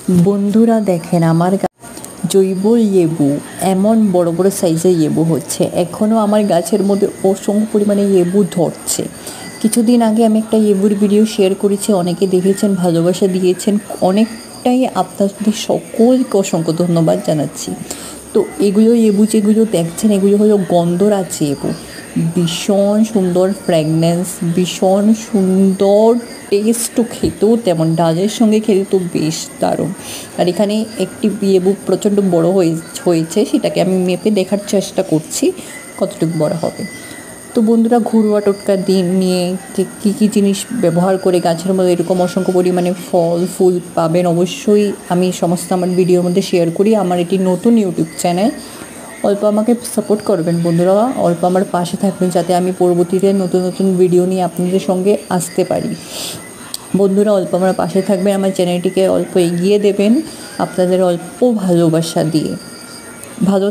বন্ধুরা দেখেন আমার জৈব লেবু এমন বড় বড় সাইজের লেবু হচ্ছে। এখনও আমার গাছের মধ্যে অসংখ্য পরিমাণে লেবু ধরছে। কিছুদিন আগে আমি একটা লেবুর ভিডিও শেয়ার করেছি, অনেকে দেখেছেন, ভালোবাসা দিয়েছেন, অনেকটাই আপনাদের সকলকে অসংখ্য ধন্যবাদ জানাচ্ছি। তো এগুলো লেবু যেগুলো দেখছেন এগুলো হলো গন্ধরাজ লেবু। ভীষণ সুন্দর ফ্র্যাগনেন্স, ভীষণ সুন্দর টেস্টও, খেতেও তেমন, ডালের সঙ্গে খেতে তো বেশ দারুণ। আর এখানে একটি লেবু প্রচণ্ড বড় হয়েছে, সেটাকে আমি মেপে দেখার চেষ্টা করছি কতটুকু বড় হবে। তো বন্ধুরা, ঘরোয়া টোটকা নিয়ে কী কী জিনিস ব্যবহার করে গাছের মধ্যে এরকম অসংখ্য পরিমাণে ফল ফুল পাবেন, অবশ্যই আমি সমস্ত আমার ভিডিওর মধ্যে শেয়ার করি। আমার এটি নতুন ইউটিউব চ্যানেল, অল্প আমাকে সাপোর্ট করবেন বন্ধুরা, অল্প আমার পাশে থাকবেন যাতে আমি পরবর্তীতে নতুন নতুন ভিডিও নিয়ে আপনাদের সঙ্গে আসতে পারি। বন্ধুরা, অল্প আমার পাশে থাকবেন, আমার চ্যানেলটিকে অল্প এগিয়ে দেবেন আপনাদের অল্প ভালোবাসা দিয়ে। ভালো